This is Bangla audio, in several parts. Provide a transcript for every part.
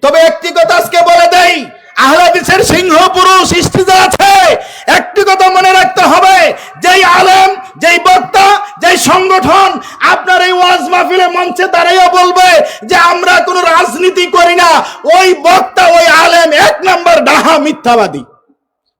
তবে একটি কথা আজকে বলে দেই, আহলে হাদিসের সিংহ পুরুষ ইস্তিজা আছে। একটি কথা মনে রাখতে হবে, যেই আলেম, যেই বক্তা, যেই সংগঠন আপনার এই ওয়াজ মাহফিলে মঞ্চে দাঁড়িয়ে বলবে যে আমরা কোনো রাজনীতি করি না, ওই বক্তা, ওই আলেম 1 নম্বর ডাহা মিথ্যাবাদী।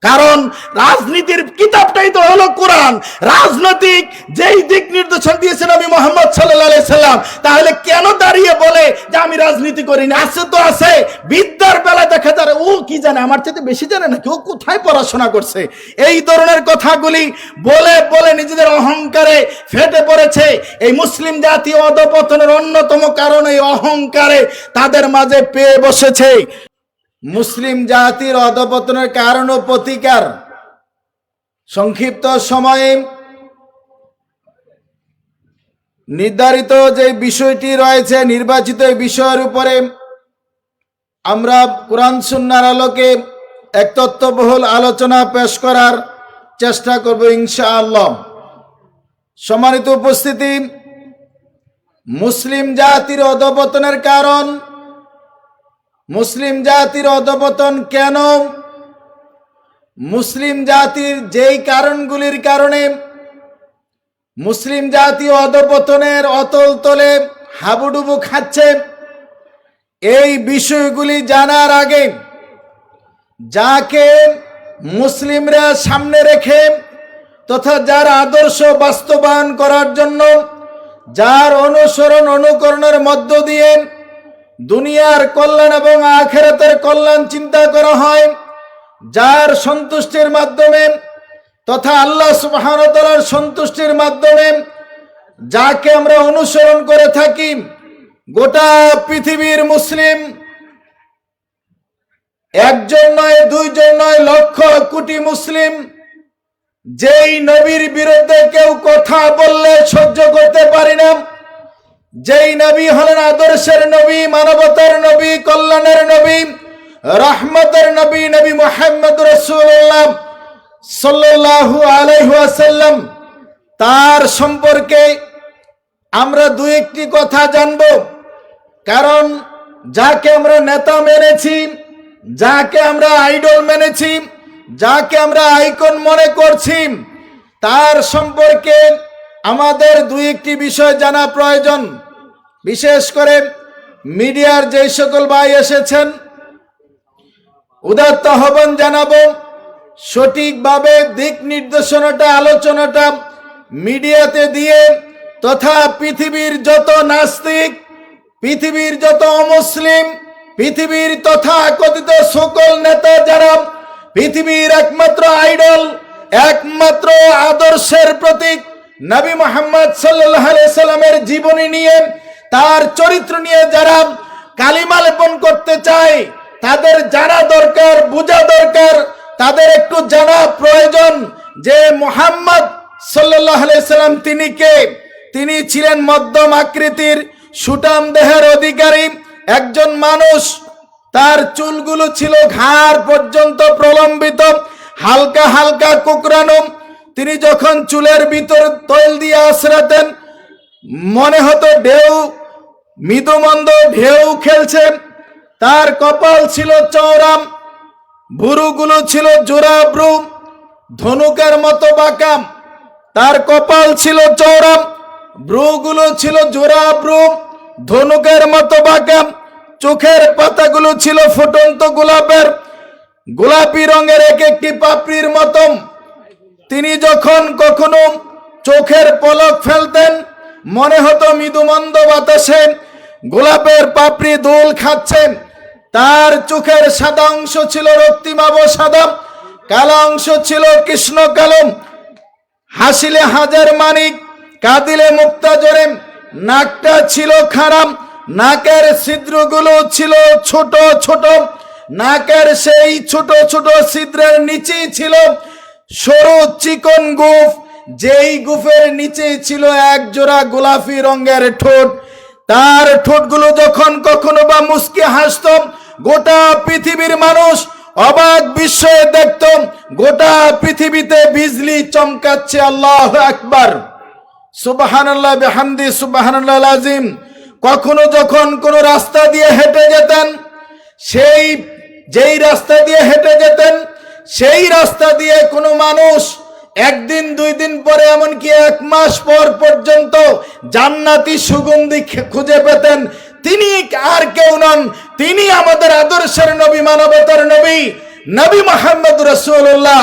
কারণ রাজনীতির কিতাবটাই তো হলো কোরআন। রাজনৈতিক যেই দিক নির্দেশন দিয়েছেন নবী মুহাম্মদ সাল্লাল্লাহু আলাইহি সাল্লাম, তাহলে কেন দাঁড়িয়ে বলে যে আমি রাজনীতি করি না? আছে তো আছে, বিদ্যার বেলা দেখা যায় ও কি জানে, আমার চাইতে বেশি জানে না, কেউ কোথায় পড়াশোনা করছে, এই ধরনের কথাগুলি বলে বলে নিজেদের অহংকারে ফেটে পড়েছে। এই মুসলিম জাতীয় অধঃপতনের অন্যতম কারণ এই অহংকারে তাদের মাঝে পেয়ে বসেছে। মুসলিম জাতির অধঃপতনের কারণ ও প্রতিকার সংক্ষিপ্ত সময়ে নির্ধারিত যে বিষয়টি রয়েছে, নির্বাচিত বিষয়ের উপরে আমরা কোরআন সুন্নাহর আলোকে এক তত্ত্ববহুল আলোচনা পেশ করার চেষ্টা করব ইনশাআল্লাহ। সম্মানিত উপস্থিতি, মুসলিম জাতির অধঃপতনের কারণ, মুসলিম জাতির অধঃপতন কেন, মুসলিম জাতির যেই কারণগুলির কারণে মুসলিম জাতি অধঃপতনের অতল তলে হাবুডুবু খাচ্ছে, এই বিষয়গুলি জানার আগে যাকে মুসলিমরা সামনে রেখে তথা যার আদর্শ বাস্তবায়ন করার জন্য, যার অনুসরণ অনুকরণের মধ্য দিয়ে দুনিয়ার কল্যাণ এবং আখিরাতের কল্যাণ চিন্তা করা হয়, যার সন্তুষ্টির মাধ্যমে তথা আল্লাহ সুবহানাহু ওয়া তাআলার সন্তুষ্টির মাধ্যমে যাকে আমরা অনুসরণ করে থাকি, গোটা পৃথিবীর মুসলিম একজন নয়, দুইজন নয়, লক্ষ কোটি মুসলিম যেই নবীর বিরুদ্ধে কেউ কথা বললে সহ্য করতে পারি না, যেই নবী হলেন আদর্শের নবী, মানবতার নবী, কল্যাণের নবী, রহমতের নবী, নবী মুহাম্মদ রাসূলুল্লাহ সাল্লাল্লাহু আলাইহি ওয়াসাল্লাম, তার সম্পর্কে আমরা দুই একটি কথা জানব। কারণ যাকে আমরা নেতা মেনেছি, যাকে আমরা আইডল মেনেছি, যাকে আমরা আইকন মনে করছি, তার সম্পর্কে আমাদের দুই একটি বিষয় জানা প্রয়োজন। বিশেষ করে মিডিয়ার যে সকল ভাই এসেছেন, উদাত্ত আহ্বান জানাবো সঠিকভাবে দিক নির্দেশনাটা, আলোচনাটা মিডিয়াতে দিয়ে তথা পৃথিবীর যত নাস্তিক, পৃথিবীর যত অমুসলিম, পৃথিবীর তথা কথিত সকল নেতা যারা পৃথিবীর একমাত্র আইডল, একমাত্র আদর্শের প্রতীক নবী মুহাম্মদ সাল্লাল্লাহু আলাইহি সাল্লামের জীবনী নিয়ে, তার চরিত্র নিয়ে যারা কালিমা লেপন করতে চায়, তাদের জানা দরকার, বোঝা দরকার, তাদের একটু জানা প্রয়োজন যে মুহাম্মদ সাল্লাল্লাহু আলাইহি সাল্লাম তিনি কে। তিনি ছিলেন মধ্যম আকৃতির, সুঠাম দেহের অধিকারী একজন মানুষ। তার চুলগুলো ছিল ঘাড় পর্যন্ত প্রলম্বিত, হালকা হালকা কুকরানো। তিনি যখন চুলের ভিতর তৈল দিয়ে আছড়াতেন, মনে হতো ঢেউ, মৃদুমন্দ ঢেউ খেলছে। তার কপাল ছিল চওড়া, ভুরুগুলো ছিল জোড়া ভ্রু, ধনুকের মতো বাঁকা। তার কপাল ছিল চওড়া, ভ্রুগুলো ছিল জোড়া ভ্রু, ধনুকের মতো বাঁকা। চোখের পাতাগুলো ছিল ফুটন্ত গোলাপি রঙের, এক একটি পাপড়ির মতো। তিনি যখন কখনো চোখের পলক ফেলতেন, মনে হতো মৃদুমন্দ বাতাসে গোলাপের পাপড়ি দোল খাচ্ছেন। তার চোখের সাদা অংশ ছিল রক্তিমাভ সাদা, কালো অংশ ছিল কৃষ্ণ কালো। হাসিলে হাজার মানিক, কাঁদিলে মুক্তা জোরে। নাকটা ছিল খারাপ, নাকের ছিদ্রগুলো ছিল ছোট ছোট। নাকের সেই ছোট ছোট ছিদ্রের নিচেই ছিল সরু চিকন গোঁফ, যেই গোঁফের নিচেই ছিল এক জোড়া গোলাপি রঙের ঠোঁট। তার ঠোঁটগুলো যখন কখনো বা মুস্কি হাসত, গোটা পৃথিবীর মানুষ অবাক বিস্ময়ে দেখত গোটা পৃথিবীতে বিজলি চমকাচ্ছে। আল্লাহু আকবার, সুবহানাল্লাহ বিহামদি, সুবহানাল্লাহ আযীম। কখনো যখন কোনো রাস্তা দিয়ে হেঁটে যেতেন, সেই যেই রাস্তা দিয়ে হেঁটে যেতেন, সেই রাস্তা দিয়ে কোনো মানুষ একদিন দুই দিন পরে এমনকি 1 মাস পর পর্যন্ত জান্নাতি সুগন্ধি খুঁজে পেতেন। তিনি আর কেউ নন, তিনি আমাদের আদর্শের নবী, মানবতার নবী, নবী মুহাম্মদ রাসূলুল্লাহ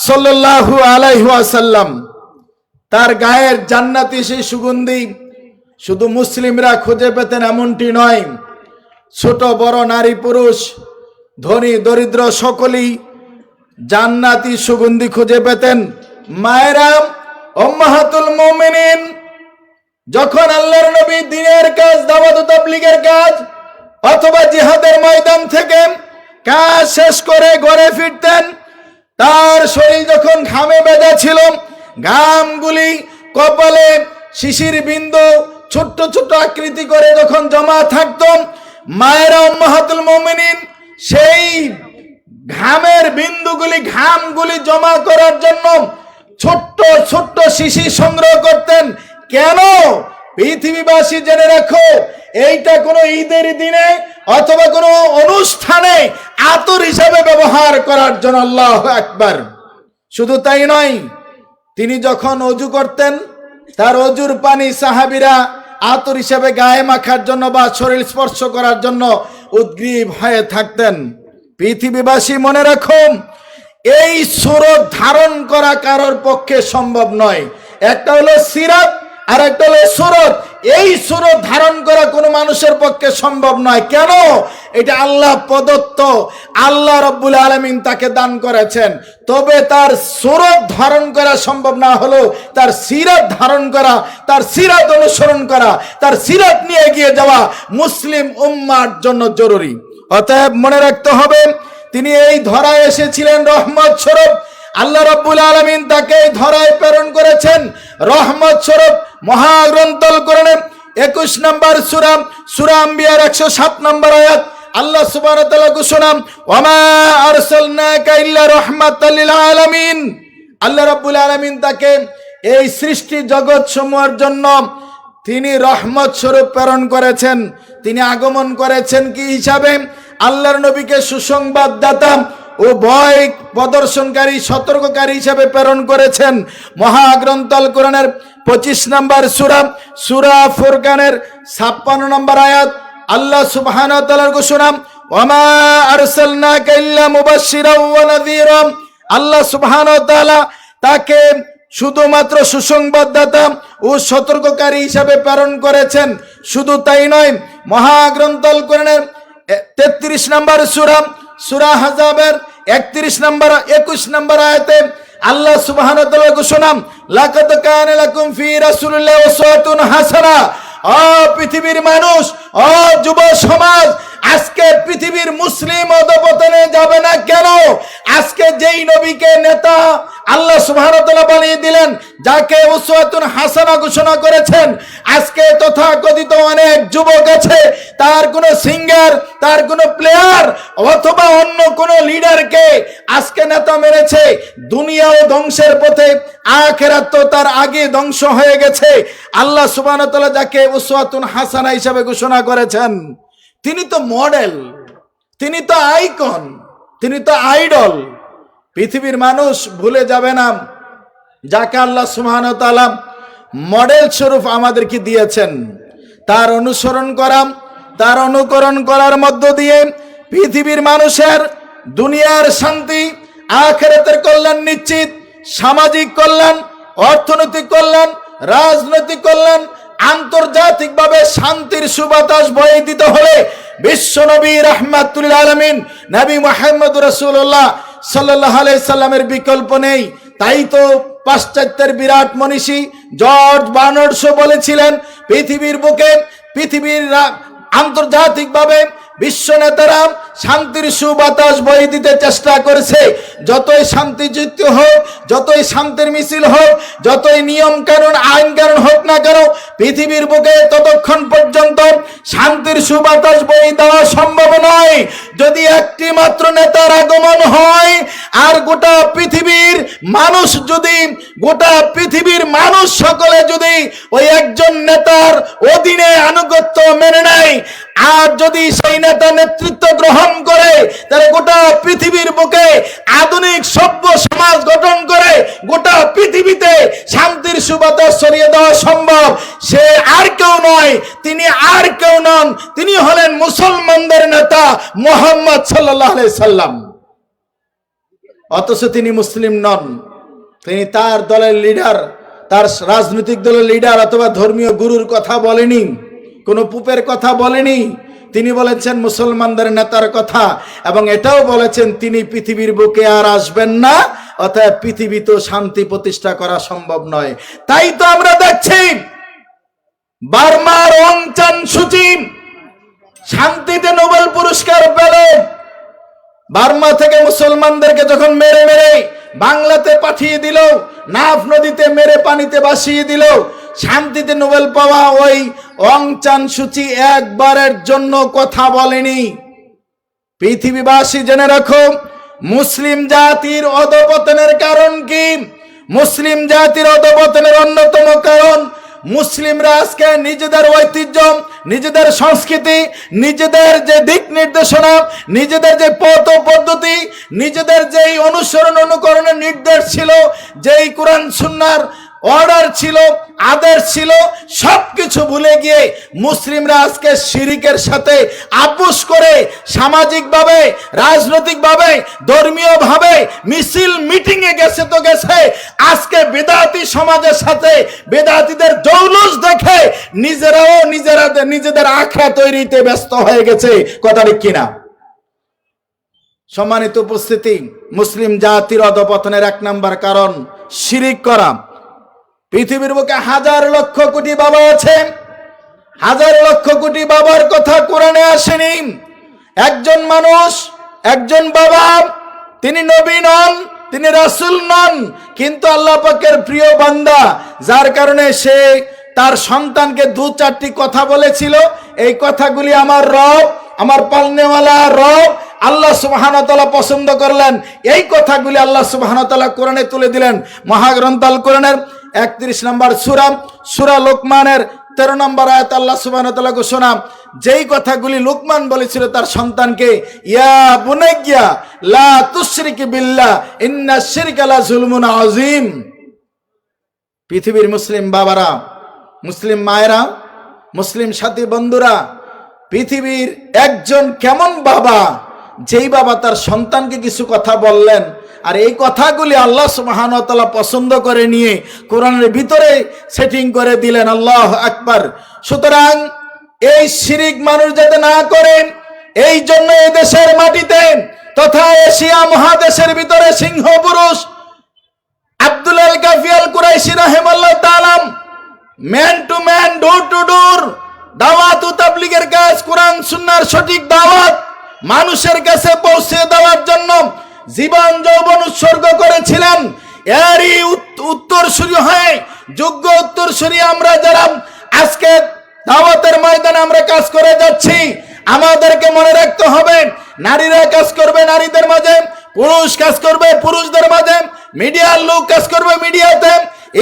সাল্লাল্লাহু আলাইহি ওয়াসাল্লাম। তার গায়ের জান্নাতি সেই সুগন্ধি শুধু মুসলিমরা খুঁজে পেতেন এমনটি নয়, ছোট বড় নারী পুরুষ ধনী দরিদ্র সকলেই জান্নাতি সুগন্ধি খুঁজে পেতেন। মায়েরা, উম্মাহাতুল মুমিনিন যখন আল্লাহর নবী দ্বীনের কাজ, দাওয়াত ও তাবলীগের কাজ অথবা জিহাদের ময়দান থেকে কাজ শেষ করে ঘরে ফিরতেন, তার শরীর যখন ঘামে ভেজা ছিল, ঘামগুলি কপালে শিশির বিন্দু ছোট্ট ছোট্ট আকৃতি করে যখন জমা থাকত, মায়েরা উম্মাহাতুল মুমিনিন সেই ঘামের বিন্দুগুলি, ঘামগুলি জমা করার জন্য ছোট্ট ছোট্ট শিশি সংগ্রহ করতেন। কেন? পৃথিবীবাসী জেনে রাখো, এইটা কোনো ঈদের দিনে অথবা কোনো অনুষ্ঠানে আতর হিসাবে ব্যবহার করার জন্য। আল্লাহু আকবার। শুধু তাই নয়, তিনি যখন অজু করতেন, তার অজুর পানি সাহাবীরা আতর হিসাবে গায়ে মাখার জন্য বা শরীর স্পর্শ করার জন্য উদ্গ্রীব হয়ে থাকতেন। পৃথিবীবাসী মনে রাখো, এই সুরত ধারণ করা কারোর পক্ষে সম্ভব নয়। একটা হলো সিরাত আর একটা হলো সুরত। এই সুরত ধারণ করা কোনো মানুষের পক্ষে সম্ভব নয়। কেন? এটা আল্লাহ প্রদত্ত, আল্লাহ রাব্বুল আলামিন তাকে দান করেছেন। তবে তার সুরত ধারণ করা সম্ভব না হলো তার সিরাত ধারণ করা, তার সিরাত অনুসরণ করা, তার সিরাত নিয়ে এগিয়ে যাওয়া মুসলিম উম্মার জন্য জরুরি। অতএব মনে রাখতে হবে, তিনি এই ধরায় এসেছিলেন রহমত স্বরূপ। আল্লাহ রাব্বুল আলামিন তাকে এই ধরায় প্রেরণ করেছেন রহমত স্বরূপ। মহাগ্রন্থল কোরআনের 21 নম্বর সূরা, সূরা আম্বিয়ার 107 নম্বর আয়াত, আল্লাহ সুবহানাহু ওয়া তাআলা ঘোষণা, ওয়ামা আরসালনাকা ইল্লা রাহমাতাল লিল আলামিন। আল্লাহ রাব্বুল আলামিন তাকে এই সৃষ্টি জগৎ সমূহের জন্য তিনি রহমত স্বরূপ প্রেরণ করেছেন। তিনি আগমন করেছেন কি হিসাবে? আল্লাহর নবীকে সুসংবাদদাতা ও ভয় প্রদর্শনকারী, সতর্ককারী হিসাবে প্রেরণ করেছেন। মহাগ্রন্থ আল কোরআনের 25 নম্বর সূরা, সূরা ফুরকানের 56 নম্বর আয়াত, আল্লাহ সুবহানাহু ওয়া তাআলার ঘোষণা, ওয়ামা আরসালনাকা ইল্লা মুবাশশিরাও ওয়া নাযীরা। আল্লাহ সুবহানাহু ওয়া তাআলা তাকে শুধুমাত্র সুসংবাদদাতা ও সতর্ককারী হিসাবে প্রেরণ করেছেন। শুধু তাই নয়, মহাগ্রন্থ আল কোরআনের 33 নম্বর সূরা, সূরা আহজাবের 31 নম্বর 21 নম্বর আয়াতে আল্লাহ সুবহানাহু ওয়া তাআলা ঘোষণা, লাকাদ কানা লাকুম ফি রাসূলিল্লাহি উসওয়াতুন হাসানা। ও পৃথিবীর মানুষ, ও যুব সমাজ, আজকে পৃথিবীর মুসলিম অধঃপতনে যাবে না কেন? আজকে যেই নবীকে নেতা আল্লাহ সুবহানাহু ওয়া তাআলা বানিয়ে দিলেন, যাকে উসওয়াতুন হাসানা ঘোষণা করেছেন, আজকে তথাকথিত অনেক যুবক আছে, তার কোনো সিঙ্গার, তার কোনো প্লেয়ার অথবা অন্য কোনো লিডারকে আজকে নেতা মেরেছে। দুনিয়াও ধ্বংসের পথে, আখিরাত তো তার আগে ধ্বংস হয়ে গেছে। আল্লাহ সুবহানাহু ওয়া তাআলা যাকে উসওয়াতুন হাসানা হিসেবে ঘোষণা করেছেন, তিনি তো মডেল, তিনি তো আইকন, তিনি তো আইডল। পৃথিবীর মানুষ ভুলে যাবে না যাকে আল্লাহ সুবহানাহু ওয়া তাআলা মডেল স্বরূপ আমাদেরকে দিয়েছেন। তার অনুসরণ করা, তার অনুকরণ করার মধ্য দিয়ে পৃথিবীর মানুষের দুনিয়ার শান্তি, আখিরাতের কল্যাণ নিশ্চিত, সামাজিক কল্যাণ, অর্থনৈতিক কল্যাণ, রাজনৈতিক কল্যাণ, আন্তর্জাতিকভাবে শান্তির সুবাতাস বয়ে দিতে হলে বিশ্ব নবী রাহমাতুল লিল আলামিন নবী মুহাম্মদ রাসূলুল্লাহ সাল্লাল্লাহু আলাইহি সাল্লামের বিকল্প নেই। তাই তো পাশ্চাত্যের বিরাট মনীষী জর্জ বার্নার্ড শো বলেছিলেন, পৃথিবীর বুকে, পৃথিবীর আন্তর্জাতিকভাবে বিশ্ব নেতারা শান্তির সুবাতাস বয়ে দিতে চেষ্টা করেছে। যতই শান্তি যুদ্ধ হোক, যতই শান্তির মিছিল হোক, যতই নিয়ম কানুন, আইন কানুন হোক না কেন, পৃথিবীর বুকে ততক্ষণ পর্যন্ত শান্তির সুবাতাস বয়ে দেওয়া সম্ভব নয় যদি একটি মাত্র নেতার আগমন হয়। আর গোটা পৃথিবীর মানুষ যদি, গোটা পৃথিবীর মানুষ সকলে যদি ওই একজন নেতার অধীনে আনুগত্য মেনে নেয়, আর যদি সেই নেতা নেতৃত্ব গ্রহণ পৃথিবীর বুকে আধুনিক সভ্য সমাজ গঠন করে গোটা পৃথিবীতে শান্তির সুবাতাস ছড়িয়ে দেওয়া সম্ভব, সে আর কেউ নয়, তিনি আর কেউ নন, তিনি হলেন মুসলমানদের নেতা মুহাম্মদ সাল্লাল্লাহু আলাইহি সাল্লাম। অথচ তিনি মুসলিম নন, তিনি তার দলের লিডার, তার রাজনৈতিক দলের লিডার অথবা ধর্মীয় গুরুর কথা বলেনি, কোনো পুপের কথা বলেনি। তিনি বলেছেন মুসলমানদের নেতার কথা, এবং এটাও বলেছেন তিনি পৃথিবীর বুকে আর আসবেন না, অতএব পৃথিবীতে শান্তি প্রতিষ্ঠা করা সম্ভব নয়। তাই তো আমরা দেখছি বার্মার অং সান সু চি শান্তিতে নোবেল পুরস্কার পেল। বার্মা থেকে মুসলমানদেরকে যখন মেরে মেরে বাংলাতে পাঠিয়ে দিল, নাফ নদীতে মেরে পানিতে ভাসিয়ে দিল, শান্তিতে নোবেল পাওয়া ওই অং সান সু চি একবারের জন্য কথা বলেনি। পৃথিবীবাসী জেনে রাখো, মুসলিম জাতির অধঃপতনের কারণ কি? মুসলিম জাতির অধঃপতনের অন্যতম কারণ মুসলিমরা আজকে নিজেদের ঐতিহ্য, নিজেদের সংস্কৃতি, নিজেদের যে দিক নির্দেশনা, নিজেদের যে পথ পদ্ধতি, নিজেদের যেই অনুসরণ অনুকরণের নির্দেশ ছিল, যেই কোরআন সুন্নাহর অর্ডার ছিল, আদেশ ছিল, সবকিছু ভুলে গিয়ে মুসলিমরা আজকে শিরিকের সাথে আপোষ করে সামাজিকভাবে, রাজনৈতিকভাবে, ধর্মীয়ভাবে মিছিল মিটিংয়ে গেছে তো গেছে, আজকে বেদাতি সমাজের সাথে বেদাতিদের জৌলুস দেখে নিজেরাও নিজেদের আখড়া তৈরিতে ব্যস্ত হয়ে গেছে। কথা ঠিক কিনা? সম্মানিত উপস্থিতি, মুসলিম জাতির অধঃপতনের এক নাম্বার কারণ শিরিক করা। পৃথিবীর বুকে হাজার লক্ষ কোটি বাবা আছে, হাজার লক্ষ কোটি বাবার কথা কোরআনে আসেনি। একজন মানুষ, একজন বাবা, তিনি নবী নন, তিনি রাসূল নন, কিন্তু আল্লাহ পাকের প্রিয় বান্দা, যার কারণে সে তার সন্তানকে দু চারটি কথা বলেছিল। এই কথাগুলি আমার রব, আমার পালনেওয়ালা রব আল্লাহ সুবহানাহু ওয়া তাআলা পছন্দ করলেন। এই কথাগুলি আল্লাহ সুবহানাহু ওয়া তাআলা কোরআনে তুলে দিলেন। মহাগ্রন্থ আল কোরআনের 31 নম্বর সূরা লোকমানের 13 নম্বর আয়াত আল্লাহ সুবহানাহু ওয়া তাআলা ঘোষণা, যেই কথাগুলি লোকমান বলেছিল তার সন্তানকে, ইয়া বুনাইয়া লা তুশরিক বিল্লাহ ইন্নাশ শিরকা লা যুলমুন আযীম। পৃথিবীর মুসলিম বাবারা, মুসলিম মায়েরা, মুসলিম সাথী বন্ধুরা, পৃথিবীর একজন কেমন বাবা, যেই বাবা তার সন্তানকে কিছু কথা বললেন, আর এই কথাগুলি আল্লাহ সুবহানাহু ওয়া তাআলা পছন্দ করে নিয়ে কোরআনের ভিতরে সেটিং করে দিলেন। আল্লাহু আকবার। সুতরাং এই শিরিক মানুষ যাতে না করেন, এই জন্য এই দেশের মাটিতে তথা এশিয়া মহাদেশের ভিতরে সিংহ পুরুষ আব্দুল আল কাফি আল কুরাইশি রাহিমাহুল্লাহ তাআলা man to man, door to door দাওয়াত ও তাবলীগের কাজ, কোরআন সুন্নাহর সঠিক দাওয়াত মানুষের কাছে পৌঁছে দেওয়ার জন্য জীবন যৌবন উৎসর্গ করেছিলেন। এরই উত্তরসূরি হয়ে, যোগ্য উত্তরসূরি আমরা যারা আজকে দাওয়াতের ময়দানে আমরা কাজ করে যাচ্ছি, আমাদেরকে মনে রাখতে হবে, নারীরা কাজ করবে নারীদের মাঝে, পুরুষ কাজ করবে পুরুষদের মাঝে, মিডিয়ার লোক কাজ করবে মিডিয়াতে,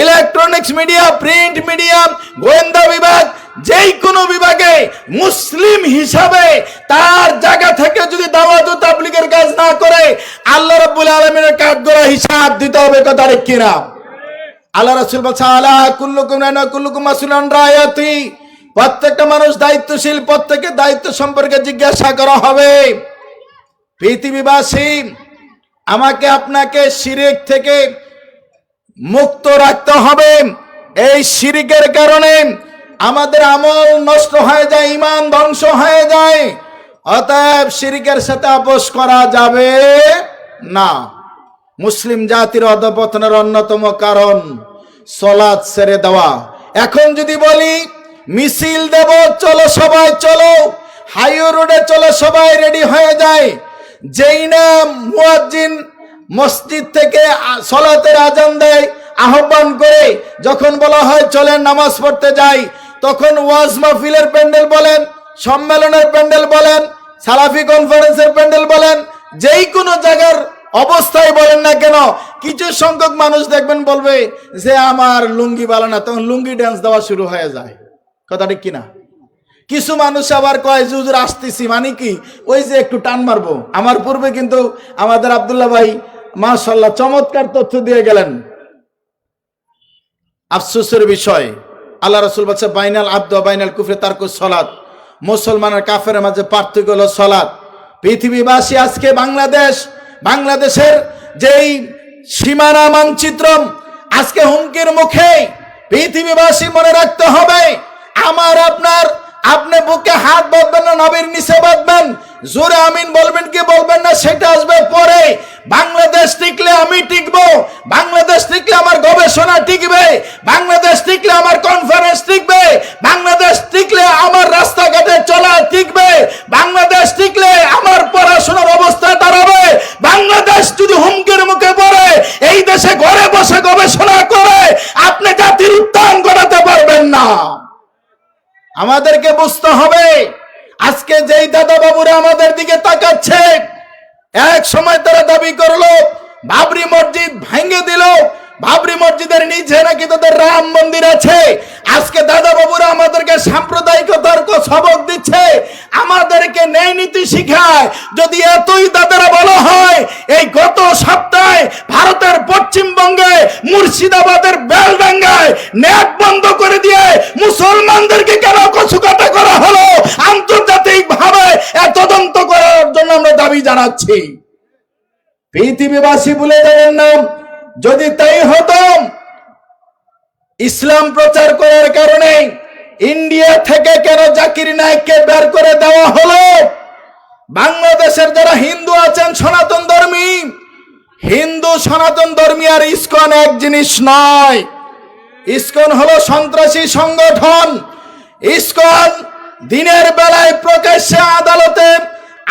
ইলেকট্রনিক্স মিডিয়া, প্রিন্ট মিডিয়া, গোয়েন্দা বিভাগ, যেই কোনো বিভাগে মুসলিম হিসাবে তার জায়গা থেকে যদি দাওয়াত ও তাবলীগের কাজ না করে আল্লাহ রাব্বুল আলামিনের কাঠগড়া হিসাব দিতে হবে। কথা ঠিক কিনা? আল্লাহ রাসূল বলেছেন, আলা কুল্লুকুম রাইনা কুল্লুকুম মাসউলুন আন রায়াতি, প্রত্যেকটা মানুষ দায়িত্বশীল, প্রত্যেকের দায়িত্ব সম্পর্কে জিজ্ঞাসা করা হবে। পৃথিবীবাসী, আমাকে আপনাকে শিরিক থেকে মুক্ত রাখতে হবে। এই শিরিকের কারণে আমাদের আমল নষ্ট হয়ে যায়, ঈমান ধ্বংস হয়ে যায়। অতএব শিরিকের সাথে আপোষ করা যাবে না। মুসলিম জাতির অধঃপতনের অন্যতম কারণ সালাত ছেড়ে দেওয়া। এখন যদি বলি মিছিল দেব, চলো সবাই চলো, হাইওয়ে রোডে চলো, সবাই রেডি হয়ে যায়, যেই না মুয়াজ্জিন মসজিদ থেকে সালাতের আজান দেয়, আহ্বান করে যখন বলা হয় চলেন নামাজ পড়তে যাই, তখন ওয়াজ মাহফিলের প্যান্ডেল বলেন, সম্মেলনের প্যান্ডেল বলেন, সালাফি কনফারেন্সের প্যান্ডেল বলেন, যেই কোনো জায়গার অবস্থায় বলেন না কেন, কিছু সংখ্যক মানুষ দেখবেন বলবে যে আমার লুঙ্গি ভালো না, তখন লুঙ্গি ড্যান্স দেওয়া শুরু হয়ে যায়। কথা ঠিক কিনা? কিছু মানুষ আবার কয় যে হুজুর আসতেছি, মানে কি ওই যে একটু টান মারবো। আমার পূর্বে কিন্তু আমাদের আব্দুল্লাহ ভাই মাশাআল্লাহ চমৎকার তথ্য দিয়ে গেলেন। আফসোসের বিষয়, আল্লাহ রাসূল বলেছে বাইনাল আবদ বাইনাল কুফরি তারকুস সালাত, মুসলমান আর কাফেরের মাঝে পার্থক্য হলো সালাত। পৃথিবীবাসী আজকে বাংলাদেশের যেই সীমানা মানচিত্র আজকে হুমকির মুখে। পৃথিবীবাসী মনে রাখতে হবে, আমার আপনার, আপনি বুকে হাত বাঁধবেন না, নবীর নিচে বাঁধবেন, জোরে আমিন বলবেন কি বলবেন না সেটা আসবে পরে। বাংলাদেশ টিকলে আমি টিকবো, বাংলাদেশ টিকলে আমার গবেষণা টিকবে, বাংলাদেশ টিকলে আমার কনফারেন্স টিকবে, বাংলাদেশ টিকলে আমার রাস্তাঘাটে চলা টিকবে, বাংলাদেশ টিকলে আমার পড়াশোনার অবস্থা দাঁড়াবে। বাংলাদেশ যদি হুমকির মুখে পড়ে, এই দেশে ঘরে বসে গবেষণা করে আপনি জাতির উত্থান ঘটাতে পারবেন না। আমাদেরকে বুঝতে হবে, আজকে যেই দাদা বাবুরা আমাদের দিকে তাকাচ্ছে, এক সময় তারা দাবি করলো বাবরি মসজিদ ভেঙে দিল, বাবরি মসজিদের নিচে নাকি তাদের রাম মন্দির আছে। আজকে দাদা বাবুরা আমাদেরকে সাম্প্রদায়িকতার সবক দিচ্ছে, আমাদেরকে ন্যায় নীতি শিখায়। যদি এতই দাদারা বলা হয়, এই গত সপ্তাহে ভারতের পশ্চিমবঙ্গে মুর্শিদাবাদের বেলডাঙ্গায় নেট বন্ধ করে দিয়ে মুসলমানদেরকে কেন কচুকাটা করা হলো, আন্তর্জাতিক ভাবে তদন্ত করার জন্য আমরা দাবি জানাচ্ছি। পৃথিবীবাসী ভুলে যাবেন না, যদি তাই হতো, ইসলাম প্রচার করার কারণে ইন্ডিয়া থেকে কেন জাকির নায়েককে বের করে দেওয়া হলো? বাংলাদেশের যারা হিন্দু আছেন সনাতন ধর্মী, হিন্দু সনাতন ধর্মী আর ইসকন এক জিনিস নয়। ইসকন হলো সন্ত্রাসী সংগঠন। ইসকন দিনের বেলায় প্রকাশ্যে আদালতে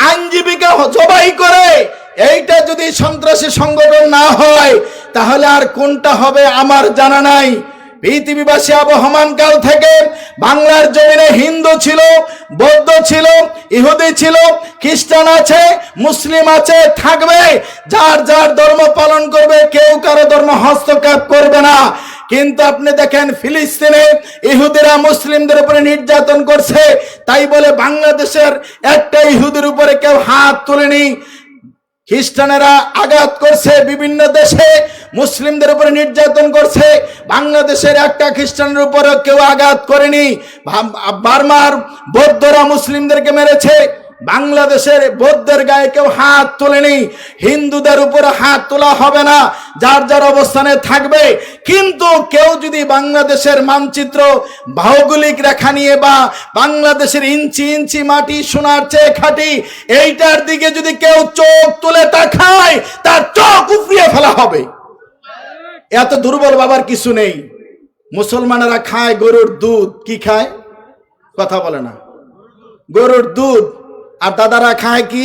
আইনজীবীকে জবাই করে। এইটা যদি সন্ত্রাসী সংগঠন না হয়, তাহলে আর কোনটা হবে আমার জানা নাই। পৃথিবীবাসী আবহমান কাল থেকে বাংলার জমিনে হিন্দু ছিল, বৌদ্ধ ছিল, ইহুদি ছিল, খ্রিস্টান আছে, মুসলিম আছে, থাকবে। যার যার ধর্ম পালন করবে, কেউ কারো ধর্ম হস্তক্ষেপ করবে না। কিন্তু আপনি দেখেন ফিলিস্তিনে ইহুদিরা মুসলিমদের উপরে নির্যাতন করছে, তাই বলে বাংলাদেশের একটা ইহুদির উপরে কেউ হাত তোলেনি। খ্রিস্টানেরা আঘাত করছে, বিভিন্ন দেশে মুসলিমদের উপরে নির্যাতন করছে, বাংলাদেশের একটা খ্রিস্টানের উপরে কেউ আঘাত করেনি। বার্মার বৌদ্ধরা মুসলিমদেরকে মেরেছে, বাংলাদেশের বৌদ্ধের গায়ে কেউ হাত তোলেনি। হিন্দুদের উপরে হাত তোলা হবে না, যার যার অবস্থানে থাকবে। কিন্তু কেউ যদি বাংলাদেশের মানচিত্র ভৌগোলিক রেখা নিয়ে বা বাংলাদেশের ইঞ্চি ইঞ্চি মাটি সোনার চেয়ে খাঁটি, এইটার দিকে যদি কেউ চোখ তুলে তাকায়, তার চোখ উপড়িয়ে ফেলা হবে। এত দুর্বল বাবার কিছু নেই। মুসলমানেরা খায় গরুর দুধ, কি খায় কথা বলে না, গরুর দুধ। আর দাদারা খায় কি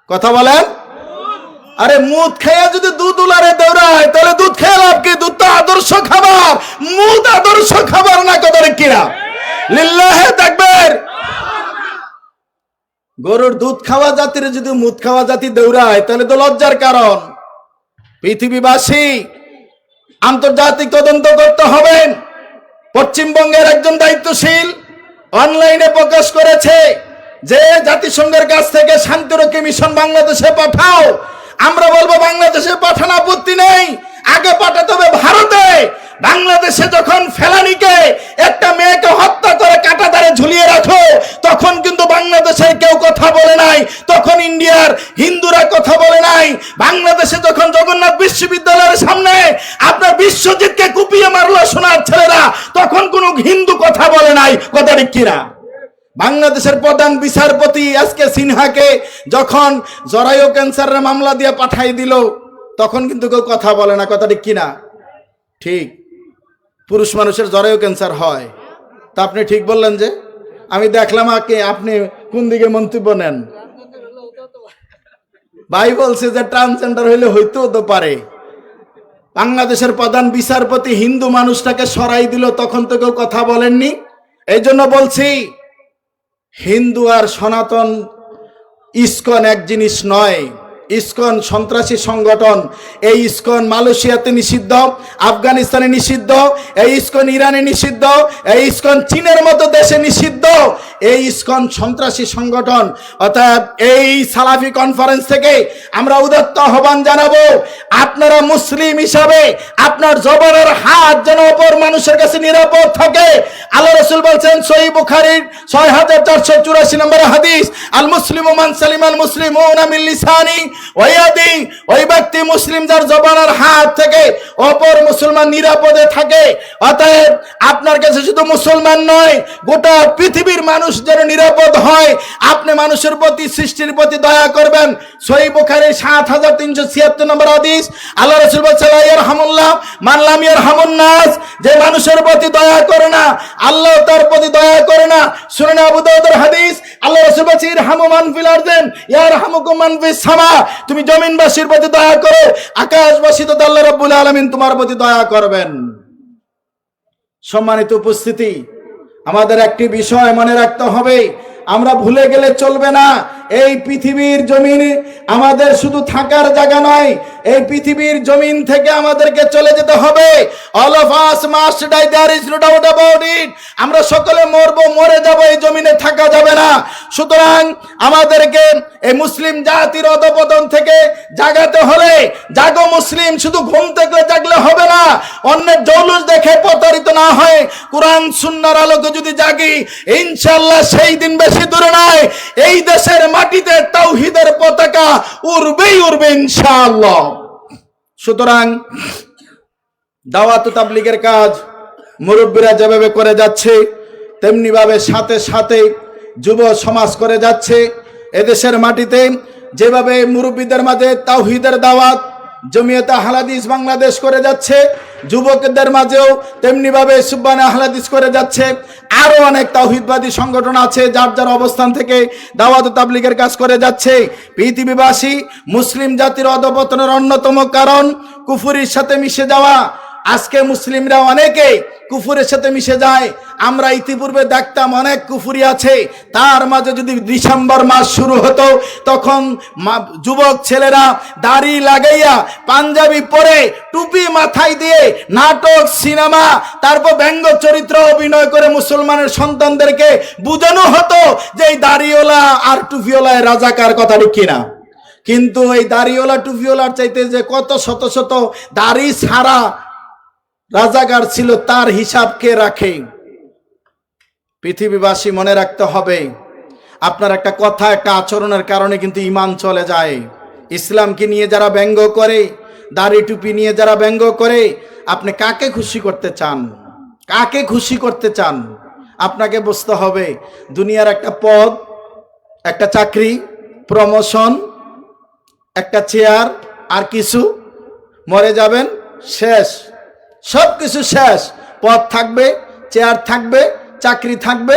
কথা বলেন? আরে মুদ খেয়ে যদি দুধ উলারে দৌড়ায়, তাহলে দুধ খেয়ে লাভ কি? দুধ তো আদর্শ খাবার, মুদ আদর্শ খাবার না, কথা কিনা? লিল্লাহে তাকবীর। গরুর দুধ খাওয়া জাতির যদি মুদ খাওয়া জাতি দৌড়ায়, তাহলে তো লজ্জার কারণ। পৃথিবীবাসী আন্তর্জাতিক তদন্ত করতে হবে। পশ্চিমবঙ্গের একজন দায়িত্বশীল অনলাইনে প্রকাশ করেছে যে জাতিসংঘের কাছ থেকে শান্তিরক্ষী মিশন বাংলাদেশে পাঠাও। আমরা বলবো বাংলাদেশে পাঠানো আপত্তি নেই, আগে পাঠাতে হবে ভারতে। বাংলাদেশে যখন ফেলানিকে একটা মেয়েকে হত্যা করে কাঁটাতারে ঝুলিয়ে রাখো, তখন কিন্তু বাংলাদেশের কেউ কথা বলে নাই, তখন ইন্ডিয়ার হিন্দুরা কথা বলে নাই। বাংলাদেশে যখন জগন্নাথ বিশ্ববিদ্যালয়ের সামনে আপনার বিশ্বজিৎকে কুপিয়ে মারলো সোনার ছেলেরা, তখন কোনো হিন্দু কথা বলে নাই, কথা ঠিক কিনা? বাংলাদেশের প্রধান বিচারপতি আজকে সিনহাকে যখন জরায়ু ক্যান্সারের মামলা দিয়ে পাঠাই দিল, তখন কিন্তু কেউ কথা বলে না, কথা ঠিক কিনা? ঠিক, পুরুষ মানুষের জরায়ু ক্যান্সার হয়। তা আপনি ঠিক বললেন যে, আমি দেখলাম আপনি কোন দিকে মন্তব্য নেন। ভাই বলছে যে ট্রান্সজেন্ডার হইলে হইতেও তো পারে। বাংলাদেশের প্রধান বিচারপতি হিন্দু মানুষটাকে সরাই দিল, তখন তো কেউ কথা বলেননি। এই জন্য বলছি, হিন্দু আর সনাতন ইসকন এক জিনিস নয়। ইসকন সন্ত্রাসী সংগঠন। এই ইসকন মালয়েশিয়াতে নিষিদ্ধ, আফগানিস্তানে নিষিদ্ধ, এই ইসকন ইরানে নিষিদ্ধ, এই ইসকন চীনের মতো দেশে নিষিদ্ধ। এই ইসকন সন্ত্রাসী সংগঠন। অর্থাৎ এই সালাফি কনফারেন্স থেকে আমরা উদাত্ত আহ্বান জানাবো, আপনারা মুসলিম হিসাবে আপনার জবানের হাত যেন অপর মানুষের কাছে নিরাপদ থাকে। আল্লাহ রাসূল বলছেন সহিহ বুখারীর 6484 নম্বর হাদিস, আল মুসলিমু মান সালিমাল মুসলিমুনা মিন লিসানি ওয়া ইয়াদি, ওই ব্যক্তি মুসলিম যার জবানের হাত থেকে অপর মুসলমান নিরাপদে থাকে। অতএব আপনার কাছে শুধু মুসলমান নয়, গোটা পৃথিবীর মানুষ যেন নিরাপদ হয়, আপনি মানুষের প্রতি, সৃষ্টির প্রতি দয়া করবেন। সহিহ বুখারীর 7376 নম্বর হাদিস, আল্লাহ রাসূল বলেছেন ইয়ারহামুল্লাহ মান লাম ইয়ারহামুন নাস, যে মানুষের প্রতি দয়া করে না আল্লাহ তার প্রতি দয়া করে না। সুনান আবু দাউদের হাদিস, আল্লাহ রাসূল বলেছেন ইরহামু মান ফিল আরদিন ইয়ারহামুকুম মান ফিস সামা, তুমি জমিনবাসীর প্রতি দয়া করো, আকাশবাসী তো আল্লাহ রাব্বুল আলামিন তোমার প্রতি দয়া করবেন। সম্মানিত উপস্থিতি, আমাদের একটি বিষয় মনে রাখতে হবে, আমরা ভুলে গেলে চলবে না। এই পৃথিবীর জমিনে আমাদের শুধু থাকার জায়গা নয়, এই পৃথিবীর জমিন থেকে আমাদেরকে চলে যেতে হবে। All of us must die, there is no doubt about it. আমরা সকলে মরবো, মরে যাব, এই জমিনে থাকা যাবে না। সুতরাং আমাদেরকে এই মুসলিম জাতির অধঃপতন থেকে জাগাতে হলে, জাগো মুসলিম, শুধু ঘুম থেকে জাগলে হবে না, অন্যের জৌলুস দেখে প্রতারিত না হয় কোরআন সুন্নাহর আলোকে যদি জাগি, ইনশাআল্লাহ সেই দিন বেশি দূরে নয়, এই দেশের মাটিতে তাওহীদের পতাকা উড়বেই উড়বে ইনশাআল্লাহ। সুতরাং দাওয়াত ও তাবলীগের কাজ মুরব্বীরা যেভাবে করে যাচ্ছে, তেমনি ভাবে সাথে সাথে যুব সমাজ করে যাচ্ছে। এদেশের মাটিতে যেভাবে মুরব্বীদের মাঝে তাওহীদের দাওয়াত জমিয়তে আহলে হাদিস বাংলাদেশ করে যাচ্ছে, যুবকদের মাঝেও তেমনি ভাবে সুবহান আহলে হাদিস করে যাচ্ছে। আরো অনেক তাওহীদবাদী সংগঠন আছে যার যার অবস্থান থেকে দাওয়াত ও তাবলীগের কাজ করে যাচ্ছে। পৃথিবীবাসী মুসলিম জাতির অধঃপতনের অন্যতম কারণ কুফরির সাথে মিশে যাওয়া। আজকে মুসলিমরা অনেকে কুফরের সাথে মিশে যায়। আমরা ইতিপূর্বে দেখতাম অনেক কুফরি আছে, তার মাঝে যদি ডিসেম্বর মাস শুরু হতো তখন যুবক ছেলেরা দাড়ি লাগাইয়া, পাঞ্জাবি পরে, টুপি মাথায় দিয়ে নাটক, সিনেমা, তারপর ব্যঙ্গ চরিত্র অভিনয় করে মুসলমানের সন্তানদেরকে বোঝানো হতো যে এই দাড়িওয়ালা আর টুপিওয়ালায় রাজাকার, কথা ঠিক কিনা? কিন্তু এই দাড়িওয়ালা টুপিওয়ালার চাইতে যে কত শত শত দাড়ি ছাড়া রাজাকার ছিল, তার হিসাব কে রাখে? পৃথিবীবাসী মনে রাখতে হবে, আপনার একটা কথা, একটা আচরণের কারণে কিন্তু ঈমান চলে যায়। ইসলামকে নিয়ে যারা ব্যঙ্গ করে, দাড়ি টুপি নিয়ে যারা ব্যঙ্গ করে, আপনি কাকে খুশি করতে চান? কাকে খুশি করতে চান? আপনাকে বুঝতে হবে দুনিয়ার একটা পদ, একটা চাকরি, প্রমোশন, একটা চেয়ার, আর কিছু, মরে যাবেন, শেষ, সব কিছু শেষ। পদ থাকবে, চেয়ার থাকবে, চাকরি থাকবে,